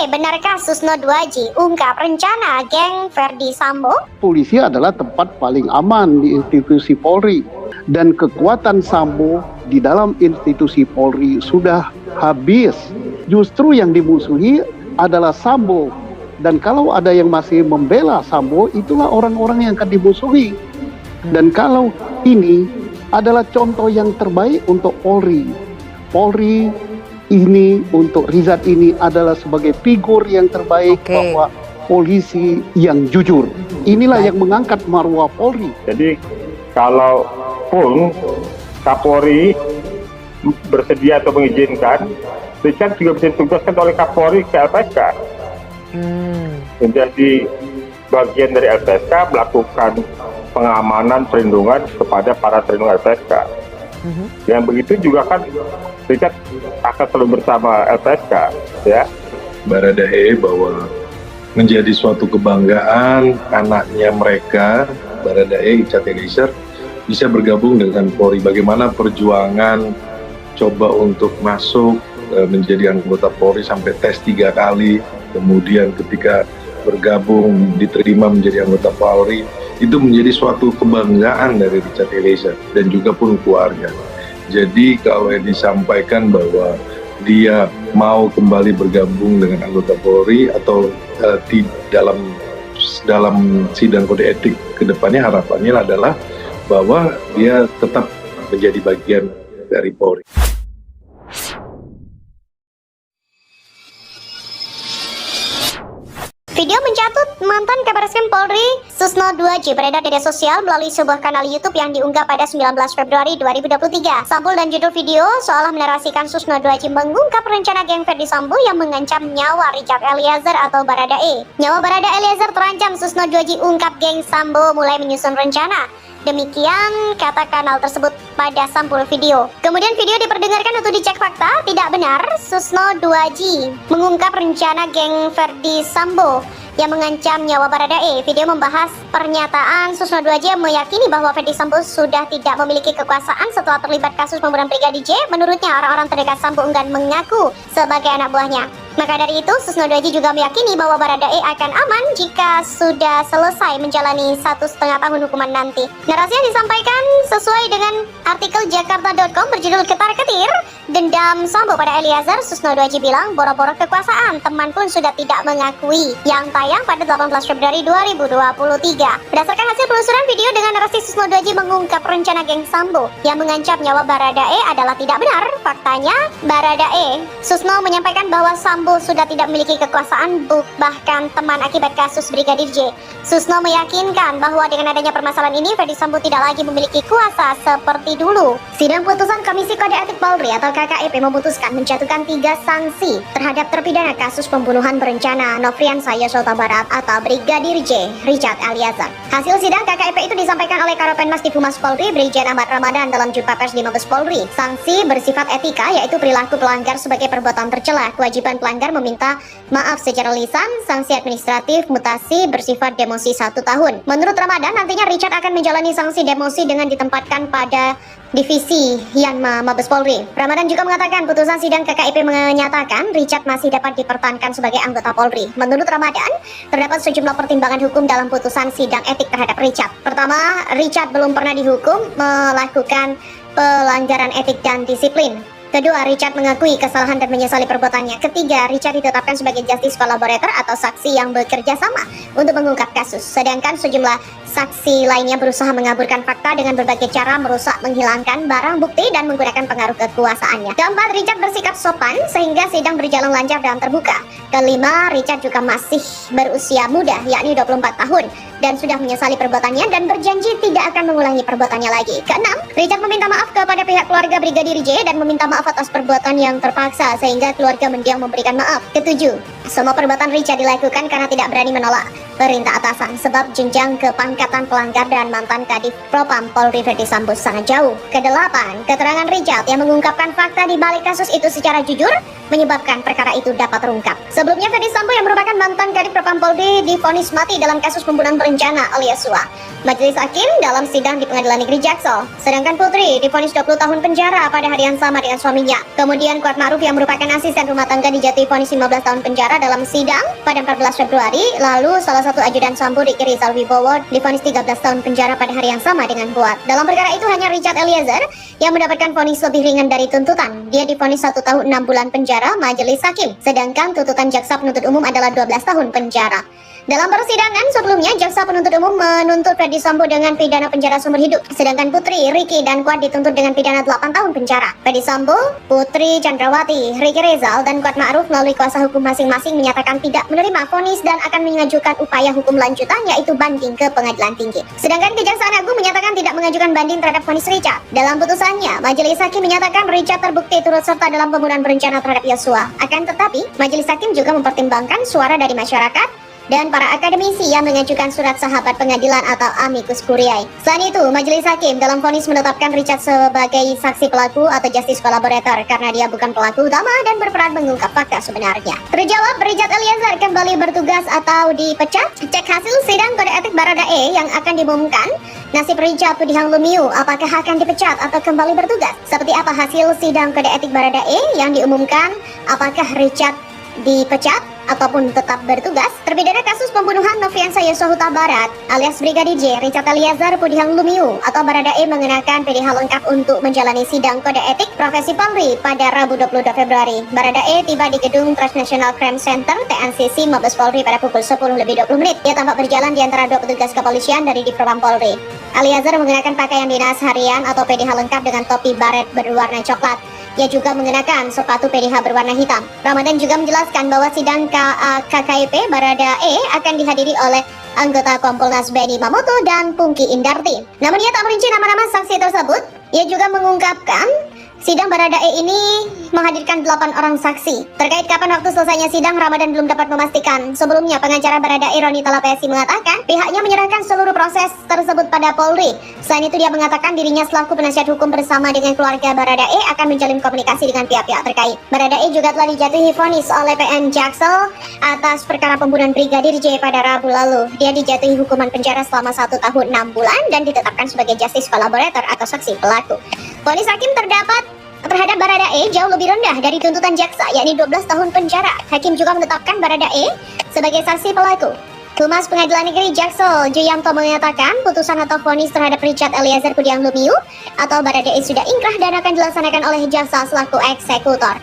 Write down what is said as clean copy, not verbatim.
benarkah Susno 2J ungkap rencana geng Verdi Sambo? Polisi adalah tempat paling aman di institusi Polri. Dan kekuatan Sambo di dalam institusi Polri sudah habis. Justru yang dimusuhi adalah Sambo. Dan kalau ada yang masih membela Sambo, itulah orang-orang yang akan dimusuhi. Dan kalau ini adalah contoh yang terbaik untuk Polri. Polri ini untuk Rizad ini adalah sebagai figur yang terbaik bahwa polisi yang jujur. Inilah yang mengangkat marwah Polri. Jadi kalau pun Kapolri bersedia atau mengizinkan, Richard juga bisa ditugaskan oleh Kapolri ke LPSK. Menjadi bagian dari LPSK melakukan pengamanan perlindungan kepada para terlindung LPSK. Yang begitu juga kan Richard akan selalu bersama LPSK, ya. Baradae bahwa menjadi suatu kebanggaan anaknya mereka, Baradae Richard Eliezer, bisa bergabung dengan Polri. Bagaimana perjuangan coba untuk masuk menjadi anggota Polri sampai tes 3 kali, kemudian ketika bergabung diterima menjadi anggota Polri, itu menjadi suatu kebanggaan dari Richard Eliezer dan juga pun keluarga. Jadi kalau yang disampaikan bahwa dia mau kembali bergabung dengan anggota Polri atau di dalam sidang kode etik kedepannya, harapannya adalah bahwa dia tetap menjadi bagian dari Polri. Video mencatut mantan Kabar Reskrim Polri Susno 2J beredar di media sosial melalui sebuah kanal YouTube yang diunggah pada 19 Februari 2023. Sampul dan judul video seolah menarasikan Susno 2J mengungkap rencana geng Verdi Sambo yang mengancam nyawa Richard Eliezer atau Baradae. Nyawa Baradae Eliezer terancam, Susno 2J ungkap geng Sambo mulai menyusun rencana. Demikian kata kanal tersebut pada sampul video. Kemudian video diperdengarkan untuk dicek fakta. Tidak benar, Susno 2J mengungkap rencana geng Verdi Sambo yang mengancam nyawa Baradae. Video membahas pernyataan Susno 2J yang meyakini bahwa Verdi Sambo sudah tidak memiliki kekuasaan setelah terlibat kasus pembunuhan Brigadir J. Menurutnya, orang-orang terdekat Sambo enggan mengaku sebagai anak buahnya. Maka dari itu, Susno 2J juga meyakini bahwa Baradae akan aman jika sudah selesai menjalani 1,5 tahun hukuman nanti. Narasi yang disampaikan sesuai dengan artikel Jakarta.com berjudul Ketar-Ketir Dendam Sambo pada Eliezer. Susno 2J bilang boro-boro kekuasaan, teman pun sudah tidak mengakui. Yang tayang pada 18 Februari 2023. Berdasarkan hasil penelusuran video dengan narasi Susno 2J mengungkap rencana geng Sambo yang mengancam nyawa Baradae adalah tidak benar. Faktanya, Baradae Susno menyampaikan bahwa Sambo sudah tidak memiliki kekuasaan, bahkan teman akibat kasus Brigadir J. Susno meyakinkan bahwa dengan adanya permasalahan ini, Verdi Sambo tidak lagi memiliki kuasa seperti dulu. Sidang putusan Komisi Kode Etik Polri atau KKEP memutuskan menjatuhkan 3 sanksi terhadap terpidana kasus pembunuhan berencana Nofriansah Yosua Barat atau Brigadir J. Richard Eliezer. Hasil sidang KKEP itu disampaikan oleh Karopenmas Divhumas Polri Brigjen Ahmad Ramadan dalam jumpa pers di Mabes Polri. Sanksi bersifat etika, yaitu perilaku pelanggar sebagai perbuatan tercela, kewajiban pelanggar meminta maaf secara lisan, sanksi administratif mutasi bersifat demosi 1 tahun. Menurut Ramadan, nantinya Richard akan menjalani sanksi demosi dengan ditempatkan pada Divisi Yanma Mabes Polri. Ramadan juga mengatakan putusan sidang KKIP menyatakan Richard masih dapat dipertahankan sebagai anggota Polri. Menurut Ramadan, terdapat sejumlah pertimbangan hukum dalam putusan sidang etik terhadap Richard. Pertama, Richard belum pernah dihukum melakukan pelanggaran etik dan disiplin. Kedua, Richard mengakui kesalahan dan menyesali perbuatannya. Ketiga, Richard ditetapkan sebagai justice collaborator atau saksi yang bekerja sama untuk mengungkap kasus. Sedangkan sejumlah saksi lainnya berusaha mengaburkan fakta dengan berbagai cara, merusak, menghilangkan barang bukti, dan menggunakan pengaruh kekuasaannya. Keempat, Richard bersikap sopan sehingga sidang berjalan lancar dan terbuka. Kelima, Richard juga masih berusia muda, yakni 24 tahun, dan sudah menyesali perbuatannya dan berjanji tidak akan mengulangi perbuatannya lagi. Keenam, Richard meminta maaf kepada pihak keluarga Brigadir J dan meminta maaf atas perbuatan yang terpaksa sehingga keluarga mendiang memberikan maaf. Ketujuh, semua perbuatan Richard dilakukan karena tidak berani menolak perintah atasan sebab jenjang kepangkatan pelanggar dan mantan Kadif Propam Polri Verdi Sambo sangat jauh. Kedelapan, keterangan Richard yang mengungkapkan fakta di balik kasus itu secara jujur menyebabkan perkara itu dapat terungkap. Sebelumnya Verdi Sambo yang merupakan mantan Kadif Propam Polri divonis mati dalam kasus pembunuhan berencana alias suap. Majelis hakim dalam sidang di Pengadilan Negeri Jaksel. Sedangkan Putri divonis 20 tahun penjara pada hari yang sama dengan suaminya. Kemudian Kuat Ma'ruf yang merupakan asisten rumah tangga dijatuhi vonis 15 tahun penjara dalam sidang pada 14 Februari. Lalu salah satu ajudan Sambo Riki Rizal Wibowo divonis 13 tahun penjara pada hari yang sama dengan Kuat. Dalam perkara itu hanya Richard Eliezer yang mendapatkan vonis lebih ringan dari tuntutan. Dia divonis 1 tahun 6 bulan penjara majelis hakim. Sedangkan tuntutan jaksa penuntut umum adalah 12 tahun penjara. Dalam persidangan sebelumnya, jaksa penuntut umum menuntut Verdi Sambo dengan pidana penjara seumur hidup. Sedangkan Putri, Riki, dan Kuat dituntut dengan pidana 8 tahun penjara. Verdi Sambo, Putri Chandrawati, Riki Rizal, dan Kuat Ma'ruf melalui kuasa hukum masing-masing menyatakan tidak menerima vonis dan akan mengajukan upaya hukum lanjutan yaitu banding ke Pengadilan Tinggi. Sedangkan Kejaksaan Agung menyatakan tidak mengajukan banding terhadap vonis Richard. Dalam putusannya, majelis hakim menyatakan Richard terbukti turut serta dalam pembunuhan berencana terhadap Yosua. Akan tetapi, majelis hakim juga mempertimbangkan suara dari masyarakat dan para akademisi yang mengajukan surat sahabat pengadilan atau amicus curiae. Selain itu, majelis hakim dalam vonis menetapkan Richard sebagai saksi pelaku atau justice collaborator karena dia bukan pelaku utama dan berperan mengungkap fakta sebenarnya. Terjawab, Richard Eliezer kembali bertugas atau dipecat. Cek hasil sidang kode etik Baradae yang akan diumumkan. Nasib Richard Pudihang Lumiu, apakah akan dipecat atau kembali bertugas? Seperti apa hasil sidang kode etik Baradae yang diumumkan? Apakah Richard dipecat ataupun tetap bertugas? Terpidana kasus pembunuhan Nofriansah Yosua Huta Barat alias Brigadir J, Richard Eliezer Pudihang Lumiu atau Baradae mengenakan PDH lengkap untuk menjalani sidang kode etik profesi Polri pada Rabu 22 Februari. Baradae tiba di gedung Transnational Crime Center TNCC Mabes Polri pada pukul 10:20. Ia tampak berjalan di antara dua petugas kepolisian dari Divpropam Polri. Eliezer mengenakan pakaian dinas harian atau PDH lengkap dengan topi baret berwarna coklat. Ia juga mengenakan sepatu PDH berwarna hitam. Ramadan juga menjelaskan bahwa sidang KKIP Baradae akan dihadiri oleh anggota Kompolnas Benny Mamoto dan Pungki Indarti. Namun ia tak merinci nama-nama saksi tersebut. Ia juga mengungkapkan sidang Baradae ini menghadirkan 8 orang saksi. Terkait kapan waktu selesainya sidang, Ramadan belum dapat memastikan. Sebelumnya, pengacara Baradae Roni Talapesi mengatakan pihaknya menyerahkan seluruh proses tersebut pada Polri. Selain itu, dia mengatakan dirinya selaku penasihat hukum bersama dengan keluarga Baradae akan menjalin komunikasi dengan pihak-pihak terkait. Baradae juga telah dijatuhi vonis oleh PN Jaksel atas perkara pembunuhan Brigadir J pada Rabu lalu. Dia dijatuhi hukuman penjara selama 1 tahun 6 bulan dan ditetapkan sebagai justice collaborator atau saksi pelaku. Vonis hakim terdapat terhadap Baradae jauh lebih rendah dari tuntutan jaksa, yakni 12 tahun penjara. Hakim juga menetapkan Baradae sebagai saksi pelaku. Humas Pengadilan Negeri Jaksel, Juyanto mengatakan putusan atau vonis terhadap Richard Eliezer Pudihang Lumiu atau Baradae sudah ingkrah dan akan dilaksanakan oleh jaksa selaku eksekutor.